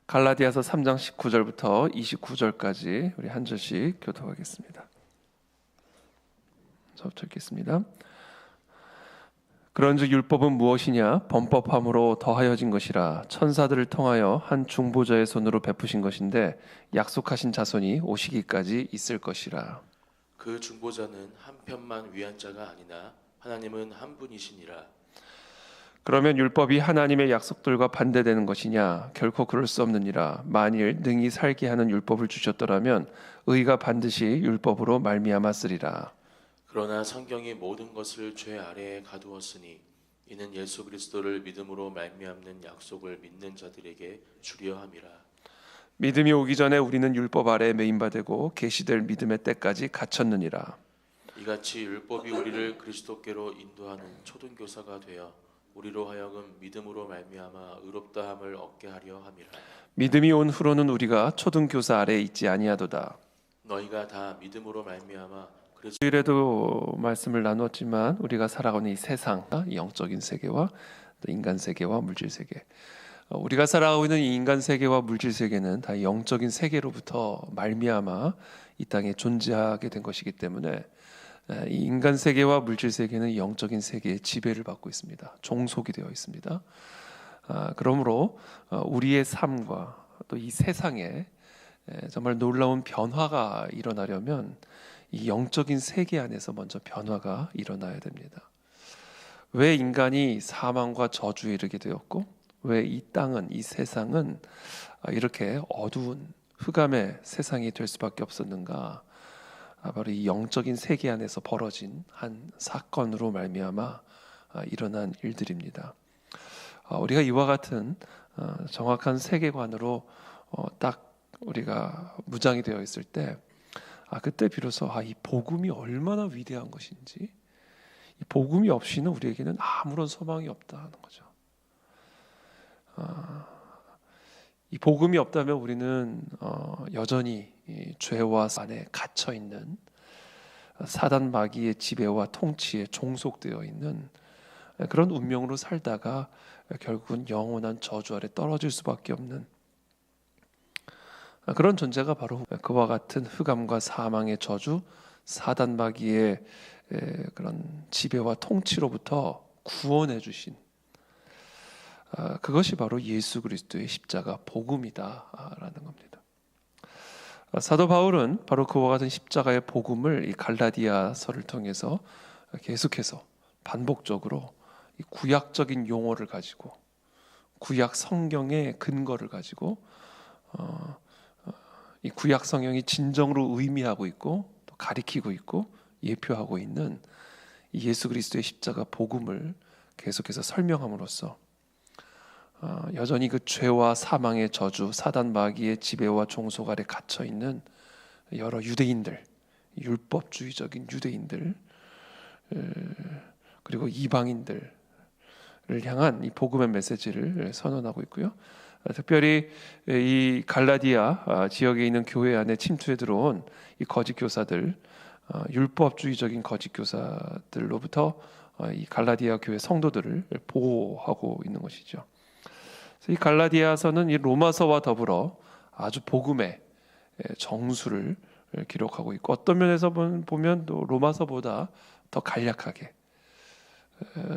갈라디아서 3장 19절부터 29절까지 우리 한 절씩 교독하겠습니다. 저부터 읽겠습니다. 그런즉 율법은 무엇이냐? 범법함으로 더하여진 것이라. 천사들을 통하여 한 중보자의 손으로 베푸신 것인데 약속하신 자손이 오시기까지 있을 것이라. 그 중보자는 한 편만 위한 자가 아니나 하나님은 한 분이시니라. 그러면 율법이 하나님의 약속들과 반대되는 것이냐? 결코 그럴 수 없느니라. 만일 능히 살게 하는 율법을 주셨더라면 의가 반드시 율법으로 말미암았으리라. 그러나 성경이 모든 것을 죄 아래에 가두었으니 이는 예수 그리스도를 믿음으로 말미암는 약속을 믿는 자들에게 주려 함이라. 믿음이 오기 전에 우리는 율법 아래에 매인바되고 계시될 믿음의 때까지 갇혔느니라. 이같이 율법이 우리를 그리스도께로 인도하는 초등교사가 되어 우리로 하여금 믿음으로 말미암아 의롭다함을 얻게 하려 함이라. 믿음이 온 후로는 우리가 초등교사 아래에 있지 아니하도다. 너희가 다 믿음으로 말미암아 주일에도 말씀을 나누었지만 우리가 살아가는 이 세상, 이 영적인 세계와 또 인간 세계와 물질 세계, 우리가 살아가고 있는 이 인간 세계와 물질 세계는 다 영적인 세계로부터 말미암아 이 땅에 존재하게 된 것이기 때문에 이 인간 세계와 물질 세계는 영적인 세계의 지배를 받고 있습니다. 종속이 되어 있습니다. 그러므로 우리의 삶과 또 이 세상에 정말 놀라운 변화가 일어나려면 이 영적인 세계 안에서 먼저 변화가 일어나야 됩니다. 왜 인간이 사망과 저주에 이르게 되었고 왜 이 땅은, 이 세상은 이렇게 어두운 흑암의 세상이 될 수밖에 없었는가? 바로 이 영적인 세계 안에서 벌어진 한 사건으로 말미암아 일어난 일들입니다. 우리가 이와 같은 정확한 세계관으로 딱 우리가 무장이 되어 있을 때 그때 비로소 이 복음이 얼마나 위대한 것인지, 이 복음이 없이는 우리에게는 아무런 소망이 없다는 거죠. 이 복음이 없다면 우리는 여전히 이 죄와 안에 갇혀 있는 사단 마귀의 지배와 통치에 종속되어 있는 그런 운명으로 살다가 결국은 영원한 저주 아래 떨어질 수밖에 없는 그런 존재가 바로 그와 같은 흑암과 사망의 저주, 사단 마귀의 그런 지배와 통치로부터 구원해 주신 그것이 바로 예수 그리스도의 십자가 복음이다라는 겁니다. 사도 바울은 바로 그와 같은 십자가의 복음을 이 갈라디아서를 통해서 계속해서 반복적으로 이 구약적인 용어를 가지고 구약 성경의 근거를 가지고 이 구약 성경이 진정으로 의미하고 있고 또 가리키고 있고 예표하고 있는 이 예수 그리스도의 십자가 복음을 계속해서 설명함으로써 여전히 그 죄와 사망의 저주, 사단 마귀의 지배와 종속 아래 갇혀 있는 여러 유대인들, 율법주의적인 유대인들 그리고 이방인들을 향한 이 복음의 메시지를 선언하고 있고요. 특별히 이 갈라디아 지역에 있는 교회 안에 침투해 들어온 이 거짓 교사들, 율법주의적인 거짓 교사들로부터 이 갈라디아 교회 성도들을 보호하고 있는 것이죠. 이 갈라디아서는 이 로마서와 더불어 아주 복음의 정수를 기록하고 있고 어떤 면에서 보면 또 로마서보다 더 간략하게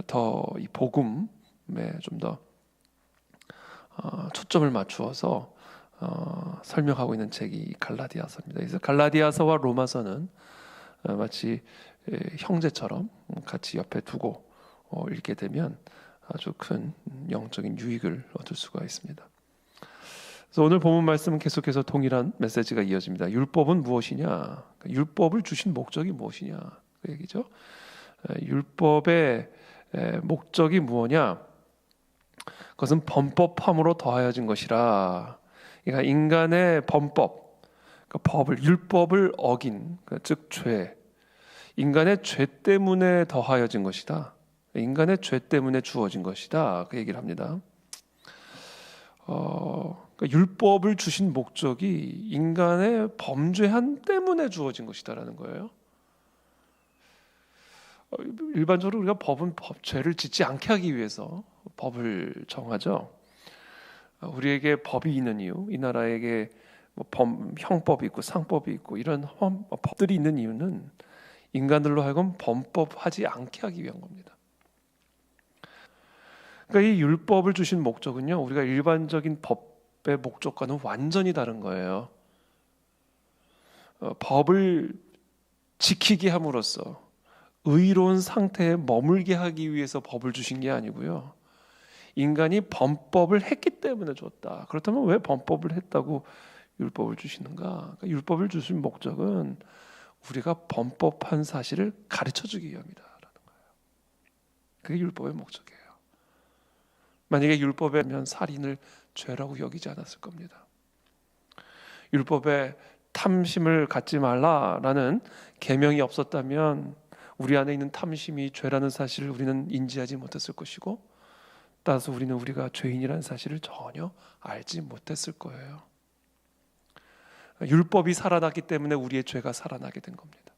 더 이 복음에 좀 더 초점을 맞추어서 설명하고 있는 책이 갈라디아서입니다. 그래서 갈라디아서와 로마서는 마치 형제처럼 같이 옆에 두고 읽게 되면 아주 큰 영적인 유익을 얻을 수가 있습니다. 그래서 오늘 본문 말씀은 계속해서 동일한 메시지가 이어집니다. 율법은 무엇이냐? 율법을 주신 목적이 무엇이냐? 그 얘기죠. 율법의 목적이 무엇이냐? 그것은 범법함으로 더하여진 것이라. 그러니까 인간의 범법, 그러니까 율법을 어긴, 즉 죄, 인간의 죄 때문에 더하여진 것이다. 인간의 죄 때문에 주어진 것이다. 그 얘기를 합니다. 그러니까 율법을 주신 목적이 인간의 범죄한 때문에 주어진 것이다라는 거예요. 일반적으로 우리가 법은 죄를 짓지 않게 하기 위해서 법을 정하죠. 우리에게 법이 있는 이유, 이 나라에게 형법이 있고 상법이 있고 이런 법들이 있는 이유는 인간들로 하여금 범법하지 않게 하기 위한 겁니다. 그러니까 이 율법을 주신 목적은요, 우리가 일반적인 법의 목적과는 완전히 다른 거예요. 법을 지키게 함으로써 의로운 상태에 머물게 하기 위해서 법을 주신 게 아니고요, 인간이 범법을 했기 때문에 줬다. 그렇다면 왜 범법을 했다고 율법을 주시는가? 그러니까 율법을 주신 목적은 우리가 범법한 사실을 가르쳐주기 위함이다라는 거예요. 그게 율법의 목적이에요. 만약에 율법에면 살인을 죄라고 여기지 않았을 겁니다. 율법에 탐심을 갖지 말라라는 계명이 없었다면 우리 안에 있는 탐심이 죄라는 사실을 우리는 인지하지 못했을 것이고, 따라서 우리는 우리가 죄인이라는 사실을 전혀 알지 못했을 거예요. 율법이 살아났기 때문에 우리의 죄가 살아나게 된 겁니다.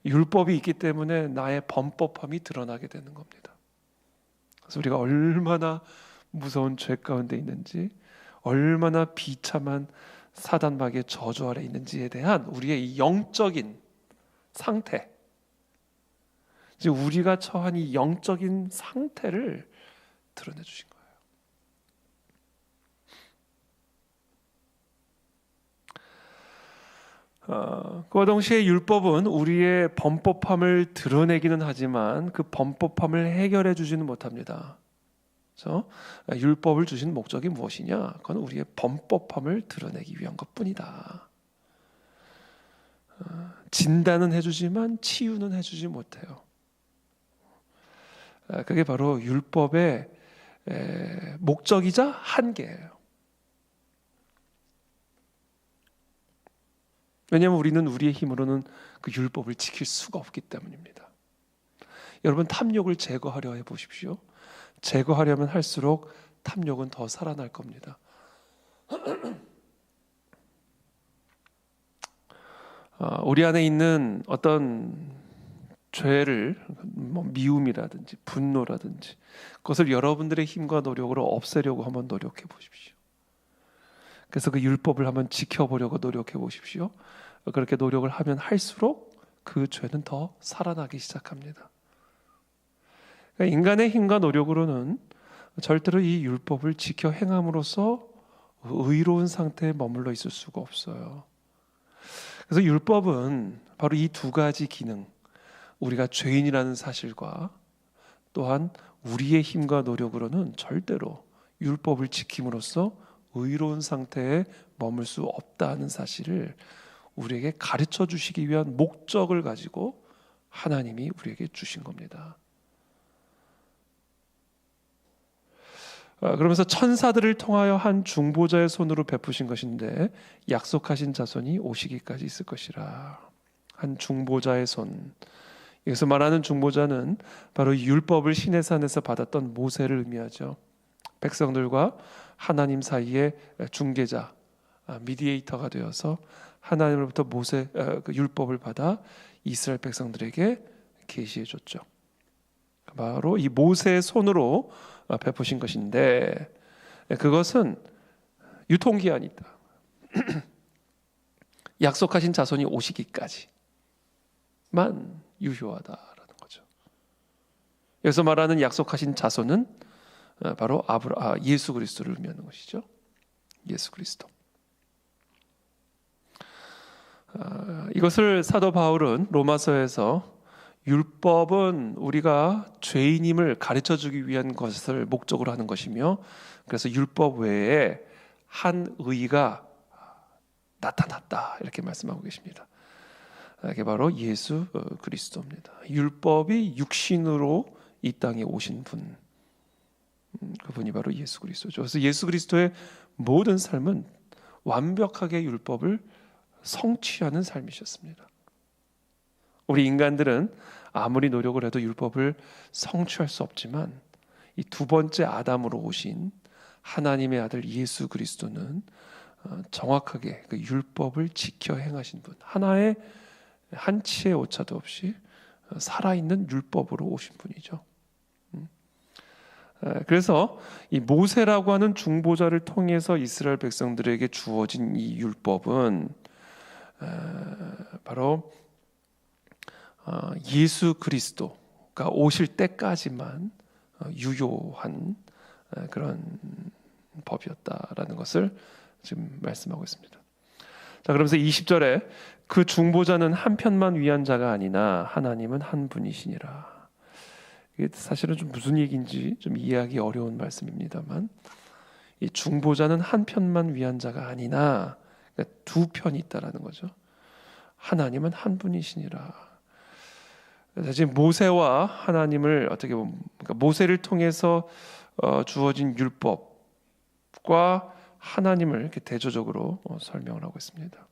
율법이 있기 때문에 나의 범법함이 드러나게 되는 겁니다. 그래서 우리가 얼마나 무서운 죄 가운데 있는지, 얼마나 비참한 사단마귀의 저주 아래 있는지에 대한 우리의 이 영적인 상태, 이제 우리가 처한 이 영적인 상태를 드러내 주신 거예요. 그와 동시에 율법은 우리의 범법함을 드러내기는 하지만 그 범법함을 해결해 주지는 못합니다. 그래서 율법을 주신 목적이 무엇이냐? 그건 우리의 범법함을 드러내기 위한 것뿐이다. 진단은 해주지만 치유는 해주지 못해요. 그게 바로 율법의 목적이자 한계예요. 왜냐하면 우리는 우리의 힘으로는 그 율법을 지킬 수가 없기 때문입니다. 여러분, 탐욕을 제거하려 해보십시오. 제거하려면 할수록 탐욕은 더 살아날 겁니다. 우리 안에 있는 어떤 죄를, 미움이라든지 분노라든지, 그것을 여러분들의 힘과 노력으로 없애려고 한번 노력해 보십시오. 그래서 그 율법을 한번 지켜보려고 노력해 보십시오. 그렇게 노력을 하면 할수록 그 죄는 더 살아나기 시작합니다. 그러니까 인간의 힘과 노력으로는 절대로 이 율법을 지켜 행함으로써 의로운 상태에 머물러 있을 수가 없어요. 그래서 율법은 바로 이 두 가지 기능, 우리가 죄인이라는 사실과 또한 우리의 힘과 노력으로는 절대로 율법을 지킴으로써 의로운 상태에 머물 수 없다는 사실을 우리에게 가르쳐 주시기 위한 목적을 가지고 하나님이 우리에게 주신 겁니다. 그러면서 천사들을 통하여 한 중보자의 손으로 베푸신 것인데 약속하신 자손이 오시기까지 있을 것이라. 한 중보자의 손, 여기서 말하는 중보자는 바로 율법을 시내산에서 받았던 모세를 의미하죠. 백성들과 하나님 사이의 중개자, 미디에이터가 되어서 하나님으로부터 그 율법을 받아 이스라엘 백성들에게 계시해 줬죠. 바로 이 모세의 손으로 베푸신 것인데, 그것은 유통기한이 있다. 약속하신 자손이 오시기까지만 유효하다라는 거죠. 여기서 말하는 약속하신 자손은 바로 예수 그리스도를 의미하는 것이죠. 예수 그리스도. 이것을 사도 바울은 로마서에서 율법은 우리가 죄인임을 가르쳐주기 위한 것을 목적으로 하는 것이며, 그래서 율법 외에 한 의가 나타났다 이렇게 말씀하고 계십니다. 이게 바로 예수 그리스도입니다. 율법이 육신으로 이 땅에 오신 분, 그분이 바로 예수 그리스도죠. 그래서 예수 그리스도의 모든 삶은 완벽하게 율법을 성취하는 삶이셨습니다. 우리 인간들은 아무리 노력을 해도 율법을 성취할 수 없지만 이 두 번째 아담으로 오신 하나님의 아들 예수 그리스도는 정확하게 그 율법을 지켜 행하신 분, 하나의 한치의 오차도 없이 살아있는 율법으로 오신 분이죠. 그래서 이 모세라고 하는 중보자를 통해서 이스라엘 백성들에게 주어진 이 율법은 바로 예수 그리스도가 오실 때까지만 유효한 그런 법이었다라는 것을 지금 말씀하고 있습니다. 자, 그러면서 20절에 그 중보자는 한 편만 위한 자가 아니나 하나님은 한 분이시니라. 이게 사실은 좀 무슨 얘기인지 좀 이해하기 어려운 말씀입니다만, 이 중보자는 한 편만 위한 자가 아니나, 그러니까 두 편이 있다라는 거죠. 하나님은 한 분이시니라. 지금 모세와 하나님을 어떻게 보면, 그러니까 모세를 통해서 주어진 율법과 하나님을 이렇게 대조적으로 설명을 하고 있습니다.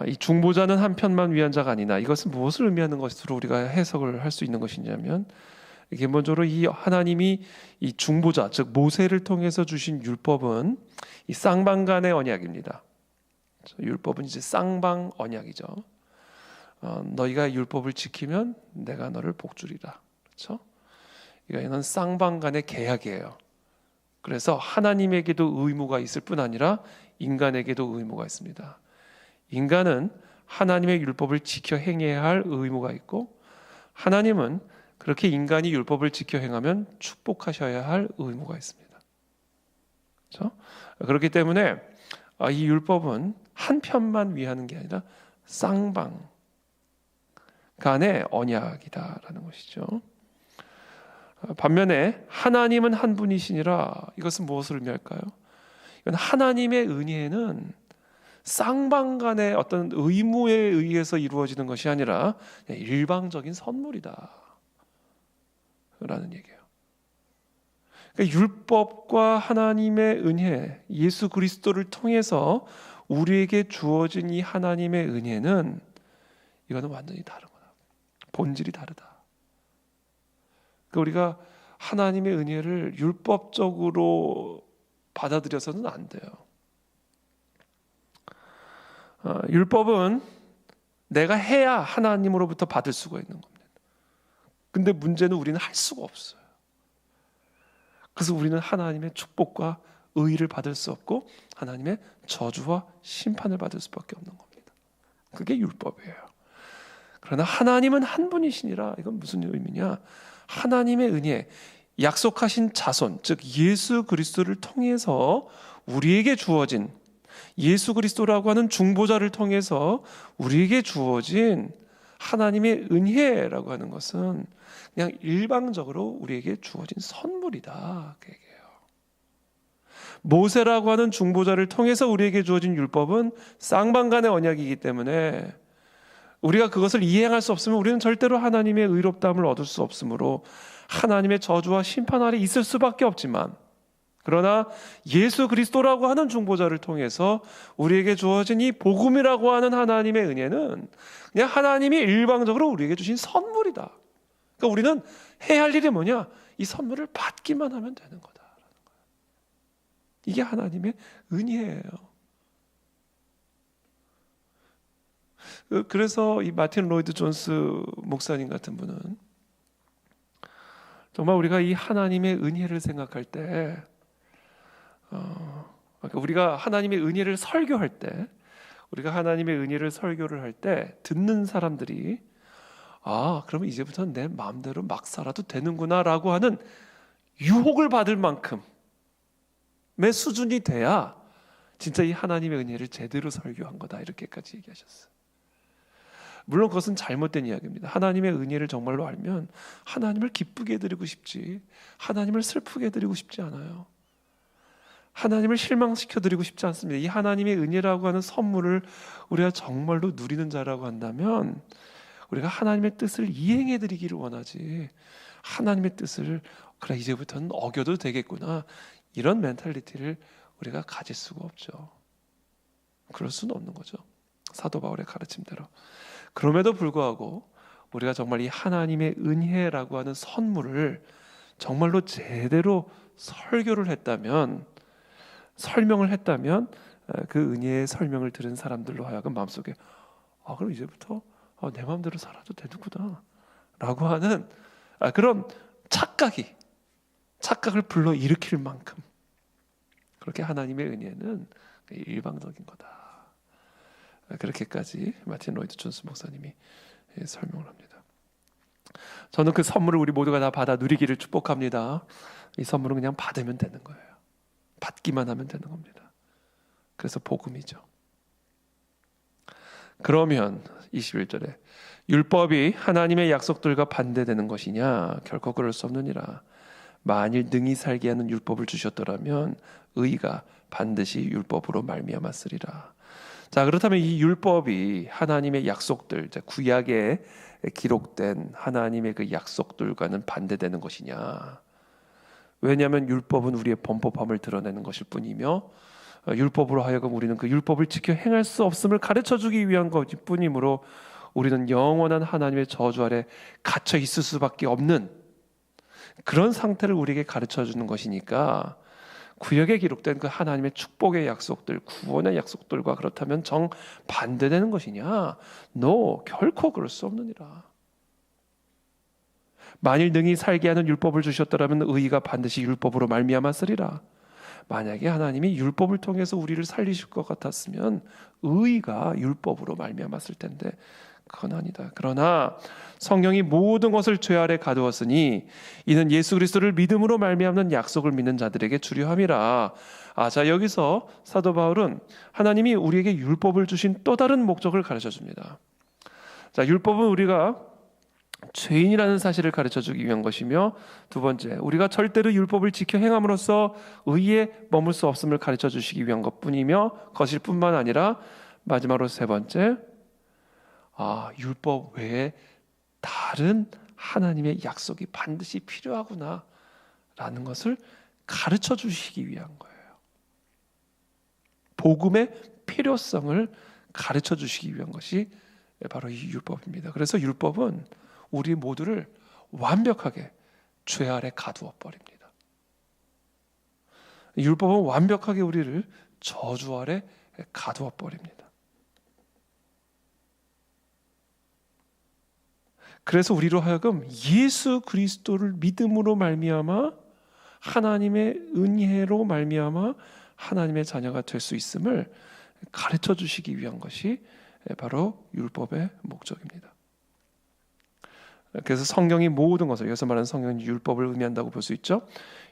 이 중보자는 한 편만 위한 자가 아니나, 이것은 무엇을 의미하는 것으로 우리가 해석을 할 수 있는 것이냐면, 기본적으로 이 하나님이 이 중보자, 즉 모세를 통해서 주신 율법은 이 쌍방간의 언약입니다. 율법은 이제 쌍방 언약이죠. 너희가 율법을 지키면 내가 너를 복주리라. 그렇죠? 이거는 쌍방간의 계약이에요. 그래서 하나님에게도 의무가 있을 뿐 아니라 인간에게도 의무가 있습니다. 인간은 하나님의 율법을 지켜 행해야 할 의무가 있고, 하나님은 그렇게 인간이 율법을 지켜 행하면 축복하셔야 할 의무가 있습니다. 그렇죠? 그렇기 때문에 이 율법은 한 편만 위하는 게 아니라 쌍방 간의 언약이다라는 것이죠. 반면에 하나님은 한 분이시니라, 이것은 무엇을 의미할까요? 이건 하나님의 은혜는 쌍방 간의 어떤 의무에 의해서 이루어지는 것이 아니라 일방적인 선물이다 라는 얘기예요. 그러니까 율법과 하나님의 은혜, 예수 그리스도를 통해서 우리에게 주어진 이 하나님의 은혜는 이거는 완전히 다른 거다. 본질이 다르다. 그러니까 우리가 하나님의 은혜를 율법적으로 받아들여서는 안 돼요. 율법은 내가 해야 하나님으로부터 받을 수가 있는 겁니다. 근데 문제는 우리는 할 수가 없어요. 그래서 우리는 하나님의 축복과 의의를 받을 수 없고 하나님의 저주와 심판을 받을 수밖에 없는 겁니다. 그게 율법이에요. 그러나 하나님은 한 분이시니라. 이건 무슨 의미냐? 하나님의 은혜, 약속하신 자손, 즉 예수 그리스도를 통해서 우리에게 주어진, 예수 그리스도라고 하는 중보자를 통해서 우리에게 주어진 하나님의 은혜라고 하는 것은 그냥 일방적으로 우리에게 주어진 선물이다, 그 얘기예요. 모세라고 하는 중보자를 통해서 우리에게 주어진 율법은 쌍방간의 언약이기 때문에 우리가 그것을 이행할 수 없으면 우리는 절대로 하나님의 의롭다함을 얻을 수 없으므로 하나님의 저주와 심판 아래 있을 수밖에 없지만, 그러나 예수 그리스도라고 하는 중보자를 통해서 우리에게 주어진 이 복음이라고 하는 하나님의 은혜는 그냥 하나님이 일방적으로 우리에게 주신 선물이다. 그러니까 우리는 해야 할 일이 뭐냐? 이 선물을 받기만 하면 되는 거다. 이게 하나님의 은혜예요. 그래서 이 마틴 로이드 존스 목사님 같은 분은 정말 우리가 이 하나님의 은혜를 생각할 때, 그러니까 우리가 하나님의 은혜를 설교할 때, 우리가 하나님의 은혜를 설교를 할 때 듣는 사람들이 그러면 이제부터는 내 마음대로 막 살아도 되는구나라고 하는 유혹을 받을 만큼의 수준이 돼야 진짜 이 하나님의 은혜를 제대로 설교한 거다, 이렇게까지 얘기하셨어요. 물론 그것은 잘못된 이야기입니다. 하나님의 은혜를 정말로 알면 하나님을 기쁘게 해드리고 싶지, 하나님을 슬프게 해드리고 싶지 않아요. 하나님을 실망시켜드리고 싶지 않습니다. 이 하나님의 은혜라고 하는 선물을 우리가 정말로 누리는 자라고 한다면 우리가 하나님의 뜻을 이행해드리기를 원하지, 하나님의 뜻을 그래 이제부터는 어겨도 되겠구나, 이런 멘탈리티를 우리가 가질 수가 없죠. 그럴 수는 없는 거죠. 사도 바울의 가르침대로. 그럼에도 불구하고 우리가 정말 이 하나님의 은혜라고 하는 선물을 정말로 제대로 설교를 했다면, 설명을 했다면, 그 은혜의 설명을 들은 사람들로 하여금 마음속에 그럼 이제부터 내 마음대로 살아도 되는구나 라고 하는 그런 착각을 불러 일으킬 만큼 그렇게 하나님의 은혜는 일방적인 거다. 그렇게까지 마틴 로이드 존스 목사님이 설명을 합니다. 저는 그 선물을 우리 모두가 다 받아 누리기를 축복합니다. 이 선물은 그냥 받으면 되는 거예요. 받기만 하면 되는 겁니다. 그래서 복음이죠. 그러면 21절에 율법이 하나님의 약속들과 반대되는 것이냐? 결코 그럴 수 없느니라. 만일 능히 살게 하는 율법을 주셨더라면 의가 반드시 율법으로 말미암았으리라. 자, 그렇다면 이 율법이 하나님의 약속들, 구약에 기록된 하나님의 그 약속들과는 반대되는 것이냐? 왜냐하면 율법은 우리의 범법함을 드러내는 것일 뿐이며 율법으로 하여금 우리는 그 율법을 지켜 행할 수 없음을 가르쳐주기 위한 것뿐이므로 우리는 영원한 하나님의 저주 아래 갇혀 있을 수밖에 없는 그런 상태를 우리에게 가르쳐주는 것이니까 구약에 기록된 그 하나님의 축복의 약속들, 구원의 약속들과 그렇다면 정반대되는 것이냐? No, 결코 그럴 수 없느니라. 만일 능히 살게 하는 율법을 주셨더라면 의가 반드시 율법으로 말미암았으리라. 만약에 하나님이 율법을 통해서 우리를 살리실 것 같았으면 의가 율법으로 말미암았을 텐데 그건 아니다. 그러나 성령이 모든 것을 죄 아래 가두었으니 이는 예수 그리스도를 믿음으로 말미암는 약속을 믿는 자들에게 주려함이라. 자, 여기서 사도 바울은 하나님이 우리에게 율법을 주신 또 다른 목적을 가르쳐 줍니다. 자, 율법은 우리가 죄인이라는 사실을 가르쳐주기 위한 것이며 두 번째, 우리가 절대로 율법을 지켜 행함으로써 의에 머물 수 없음을 가르쳐주시기 위한 것뿐이며 것일 뿐만 아니라 마지막으로 세 번째, 율법 외에 다른 하나님의 약속이 반드시 필요하구나 라는 것을 가르쳐주시기 위한 거예요. 복음의 필요성을 가르쳐주시기 위한 것이 바로 이 율법입니다. 그래서 율법은 우리 모두를 완벽하게 죄 아래 가두어 버립니다. 율법은 완벽하게 우리를 저주 아래 가두어 버립니다. 그래서 우리로 하여금 예수 그리스도를 믿음으로 말미암아 하나님의 은혜로 말미암아 하나님의 자녀가 될 수 있음을 가르쳐 주시기 위한 것이 바로 율법의 목적입니다. 그래서 성경이 모든 것을, 여기서 말하는 성경은 율법을 의미한다고 볼 수 있죠.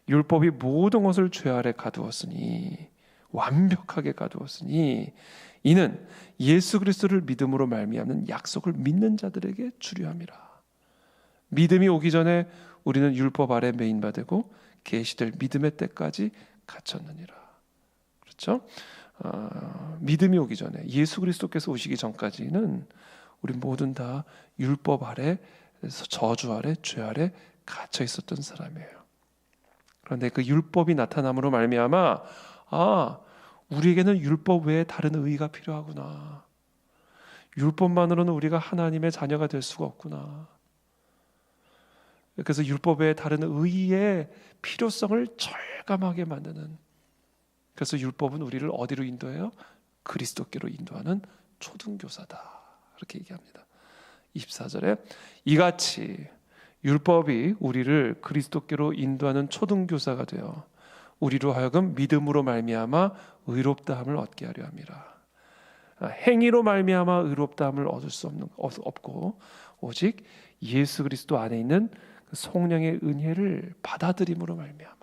율법이 모든 것을 죄 아래 가두었으니, 완벽하게 가두었으니 이는 예수 그리스도를 믿음으로 말미암는 약속을 믿는 자들에게 주려함이라. 믿음이 오기 전에 우리는 율법 아래 매인받고 계시될 믿음의 때까지 갇혔느니라. 그렇죠? 믿음이 오기 전에, 예수 그리스도께서 오시기 전까지는 우리 모든 다 율법 아래, 저주 아래, 죄 아래 갇혀 있었던 사람이에요. 그런데 그 율법이 나타남으로 말미암아 우리에게는 율법 외에 다른 의의가 필요하구나. 율법만으로는 우리가 하나님의 자녀가 될 수가 없구나. 그래서 율법 외에 다른 의의의 필요성을 절감하게 만드는, 그래서 율법은 우리를 어디로 인도해요? 그리스도께로 인도하는 초등교사다. 이렇게 얘기합니다. 24절에 이같이 율법이 우리를 그리스도께로 인도하는 초등교사가 되어 우리로 하여금 믿음으로 말미암아 의롭다함을 얻게 하려 함이라. 행위로 말미암아 의롭다함을 얻을 수 없고 오직 예수 그리스도 안에 있는 그 성령의 은혜를 받아들임으로 말미암아,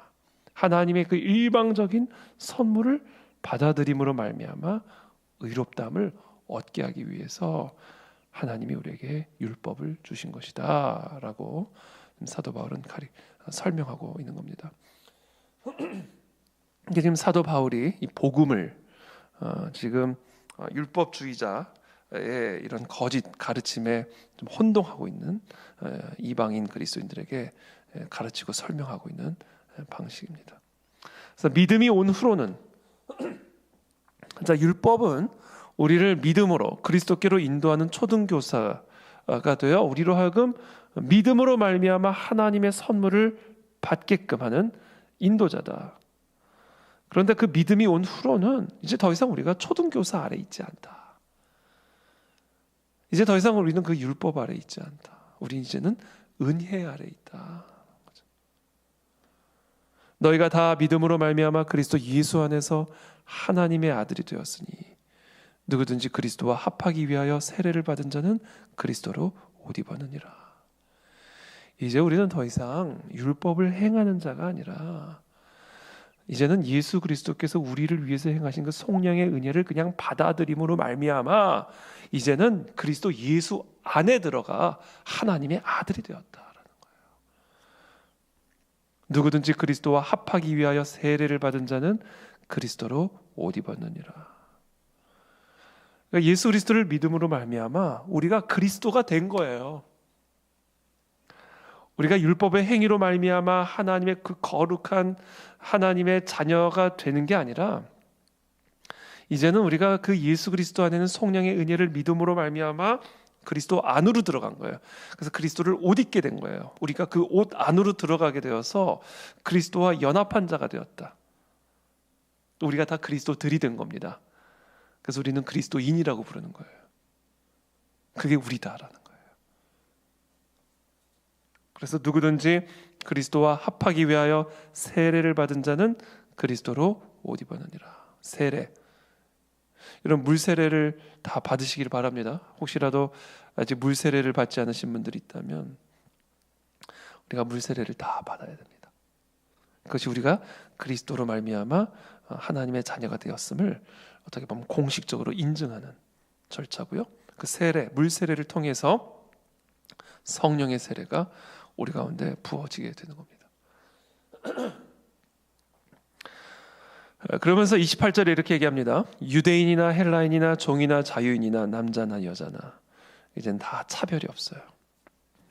하나님의 그 일방적인 선물을 받아들임으로 말미암아 의롭다함을 얻게 하기 위해서 하나님이 우리에게 율법을 주신 것이다 라고 사도 바울은 설명하고 있는 겁니다. 이게 지금 사도 바울이 이 복음을 지금 율법주의자의 이런 거짓 가르침에 좀 혼동하고 있는 이방인 그리스도인들에게 가르치고 설명하고 있는 방식입니다. 그래서 믿음이 온 후로는, 자, 율법은 우리를 믿음으로 그리스도께로 인도하는 초등교사가 되어 우리로 하여금 믿음으로 말미암아 하나님의 선물을 받게끔 하는 인도자다. 그런데 그 믿음이 온 후로는 이제 더 이상 우리가 초등교사 아래 있지 않다. 이제 더 이상 우리는 그 율법 아래 있지 않다. 우리 이제는 은혜 아래 있다. 너희가 다 믿음으로 말미암아 그리스도 예수 안에서 하나님의 아들이 되었으니 누구든지 그리스도와 합하기 위하여 세례를 받은 자는 그리스도로 옷 입었느니라. 이제 우리는 더 이상 율법을 행하는 자가 아니라 이제는 예수 그리스도께서 우리를 위해서 행하신 그 성령의 은혜를 그냥 받아들임으로 말미암아 이제는 그리스도 예수 안에 들어가 하나님의 아들이 되었다라는 거예요. 누구든지 그리스도와 합하기 위하여 세례를 받은 자는 그리스도로 옷 입었느니라. 그러니까 예수 그리스도를 믿음으로 말미암아 우리가 그리스도가 된 거예요. 우리가 율법의 행위로 말미암아 하나님의 그 거룩한 하나님의 자녀가 되는 게 아니라 이제는 우리가 그 예수 그리스도 안에는 성령의 은혜를 믿음으로 말미암아 그리스도 안으로 들어간 거예요. 그래서 그리스도를 옷 입게 된 거예요. 우리가 그 옷 안으로 들어가게 되어서 그리스도와 연합한 자가 되었다. 우리가 다 그리스도들이 된 겁니다. 그래서 우리는 그리스도인이라고 부르는 거예요. 그게 우리다라는 거예요. 그래서 누구든지 그리스도와 합하기 위하여 세례를 받은 자는 그리스도로 옷 입었느니라. 세례. 이런 물 세례를 다 받으시길 바랍니다. 혹시라도 아직 물 세례를 받지 않으신 분들이 있다면 우리가 물 세례를 다 받아야 됩니다. 그것이 우리가 그리스도로 말미암아 하나님의 자녀가 되었음을 어떻게 보면 공식적으로 인증하는 절차고요. 그 세례, 물 세례를 통해서 성령의 세례가 우리 가운데 부어지게 되는 겁니다. 그러면서 28절에 이렇게 얘기합니다. 유대인이나 헬라인이나 종이나 자유인이나 남자나 여자나 이제는 다 차별이 없어요.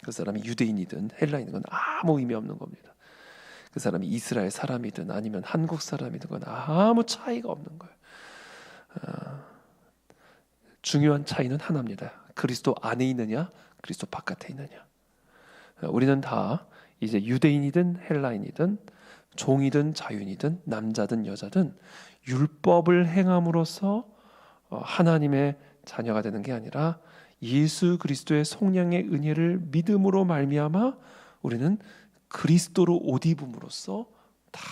그 사람이 유대인이든 헬라인이든 아무 의미 없는 겁니다. 그 사람이 이스라엘 사람이든 아니면 한국 사람이든 건 아무 차이가 없는 거예요. 중요한 차이는 하나입니다. 그리스도 안에 있느냐 그리스도 바깥에 있느냐. 우리는 다 이제 유대인이든 헬라인이든 종이든 자유인이든 남자든 여자든 율법을 행함으로써 하나님의 자녀가 되는 게 아니라 예수 그리스도의 성령의 은혜를 믿음으로 말미암아 우리는 그리스도로 옷 입음으로써 다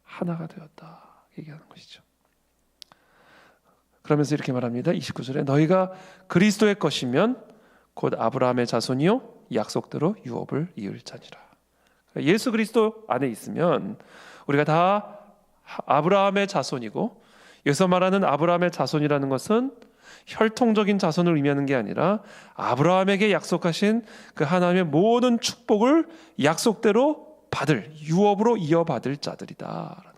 하나가 되었다 얘기하는 것이죠. 그러면서 이렇게 말합니다. 29절에 너희가 그리스도의 것이면 곧 아브라함의 자손이요 약속대로 유업을 이을 자니라. 예수 그리스도 안에 있으면 우리가 다 아브라함의 자손이고 여기서 말하는 아브라함의 자손이라는 것은 혈통적인 자손을 의미하는 게 아니라 아브라함에게 약속하신 그 하나님의 모든 축복을 약속대로 받을 유업으로 이어받을 자들이다.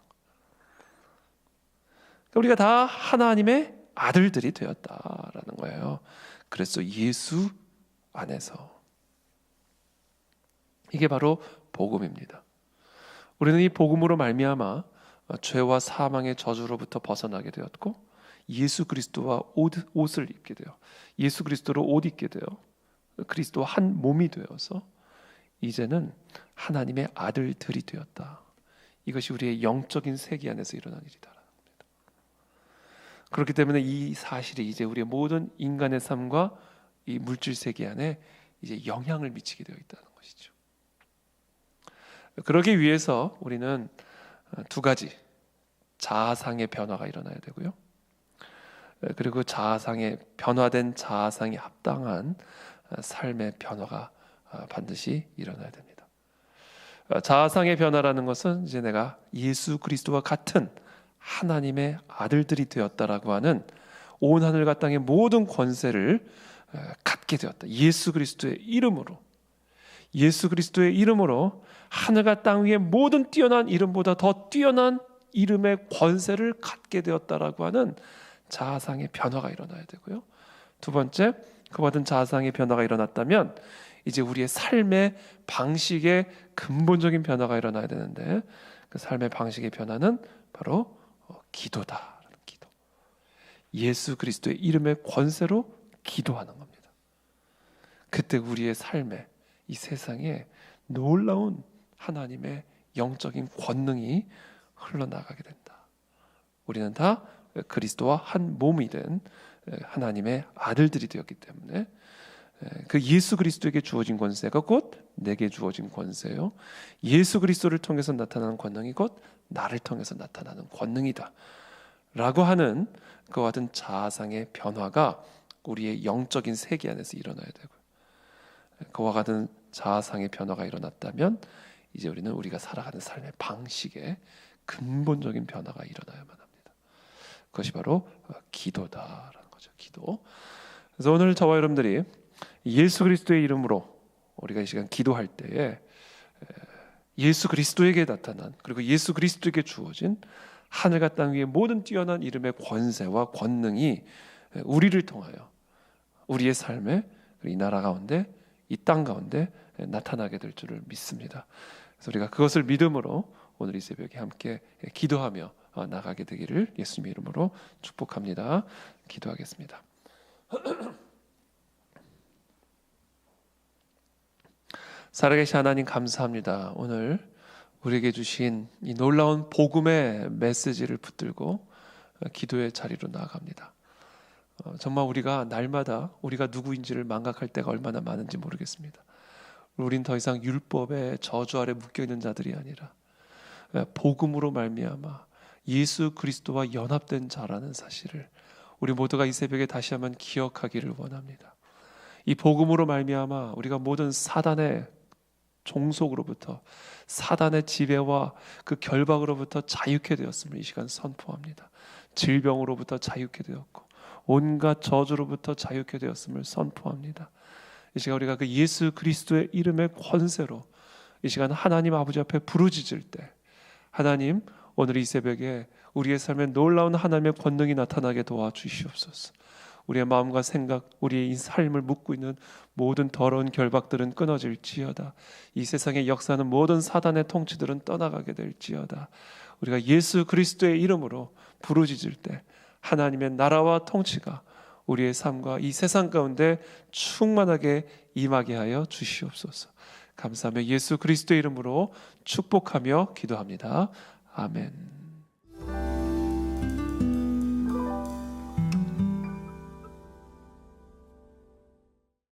우리가 다 하나님의 아들들이 되었다라는 거예요. 그래서 예수 안에서 이게 바로 복음입니다. 우리는 이 복음으로 말미암아 죄와 사망의 저주로부터 벗어나게 되었고 예수 그리스도와 옷을 입게 돼요. 예수 그리스도로 옷 입게 돼요. 그리스도와 한 몸이 되어서 이제는 하나님의 아들들이 되었다. 이것이 우리의 영적인 세계 안에서 일어난 일이다. 그렇기 때문에 이 사실이 이제 우리의 모든 인간의 삶과 이 물질 세계 안에 이제 영향을 미치게 되어 있다는 것이죠. 그러기 위해서 우리는 두 가지 자아상의 변화가 일어나야 되고요. 그리고 변화된 자아상에 합당한 삶의 변화가 반드시 일어나야 됩니다. 자아상의 변화라는 것은 이제 내가 예수 그리스도와 같은 하나님의 아들들이 되었다라고 하는 온 하늘과 땅의 모든 권세를 갖게 되었다. 예수 그리스도의 이름으로 하늘과 땅 위의 모든 뛰어난 이름보다 더 뛰어난 이름의 권세를 갖게 되었다라고 하는 자아상의 변화가 일어나야 되고요. 두 번째, 그 모든 자아상의 변화가 일어났다면 이제 우리의 삶의 방식의 근본적인 변화가 일어나야 되는데 그 삶의 방식의 변화는 바로 기도다. 기도. 예수 그리스도의 이름의 권세로 기도하는 겁니다. 그때 우리의 삶에 이 세상에 놀라운 하나님의 영적인 권능이 흘러나가게 된다. 우리는 다 그리스도와 한 몸이 된 하나님의 아들들이 되었기 때문에 그 예수 그리스도에게 주어진 권세가 곧 내게 주어진 권세요. 예수 그리스도를 통해서 나타나는 권능이 곧 나를 통해서 나타나는 권능이다 라고 하는 그와 같은 자아상의 변화가 우리의 영적인 세계 안에서 일어나야 되고, 그와 같은 자아상의 변화가 일어났다면 이제 우리는 우리가 살아가는 삶의 방식에 근본적인 변화가 일어나야만 합니다. 그것이 바로 기도다라는 거죠. 기도. 그래서 오늘 저와 여러분들이 예수 그리스도의 이름으로 우리가 이 시간 기도할 때에 예수 그리스도에게 나타난, 그리고 예수 그리스도에게 주어진 하늘과 땅 위의 모든 뛰어난 이름의 권세와 권능이 우리를 통하여 우리의 삶에, 이 나라 가운데, 이 땅 가운데 나타나게 될 줄을 믿습니다. 그래서 우리가 그것을 믿음으로 오늘 이 새벽에 함께 기도하며 나가게 되기를 예수님의 이름으로 축복합니다. 기도하겠습니다. 살아계신 하나님 감사합니다. 오늘 우리에게 주신 이 놀라운 복음의 메시지를 붙들고 기도의 자리로 나아갑니다. 정말 우리가 날마다 우리가 누구인지를 망각할 때가 얼마나 많은지 모르겠습니다. 우린 더 이상 율법의 저주 아래 묶여있는 자들이 아니라 복음으로 말미암아 예수 그리스도와 연합된 자라는 사실을 우리 모두가 이 새벽에 다시 한번 기억하기를 원합니다. 이 복음으로 말미암아 우리가 모든 사단의 종속으로부터, 사단의 지배와 그 결박으로부터 자유케 되었음을 이 시간 선포합니다. 질병으로부터 자유케 되었고 온갖 저주로부터 자유케 되었음을 선포합니다. 이 시간 우리가 그 예수 그리스도의 이름의 권세로 이 시간 하나님 아버지 앞에 부르짖을 때, 하나님 오늘 이 새벽에 우리의 삶에 놀라운 하나님의 권능이 나타나게 도와주시옵소서. 우리의 마음과 생각, 우리의 이 삶을 묶고 있는 모든 더러운 결박들은 끊어질지어다. 이 세상에 역사하는 모든 사단의 통치들은 떠나가게 될지어다. 우리가 예수 그리스도의 이름으로 부르짖을 때 하나님의 나라와 통치가 우리의 삶과 이 세상 가운데 충만하게 임하게 하여 주시옵소서. 감사하며 예수 그리스도의 이름으로 축복하며 기도합니다. 아멘.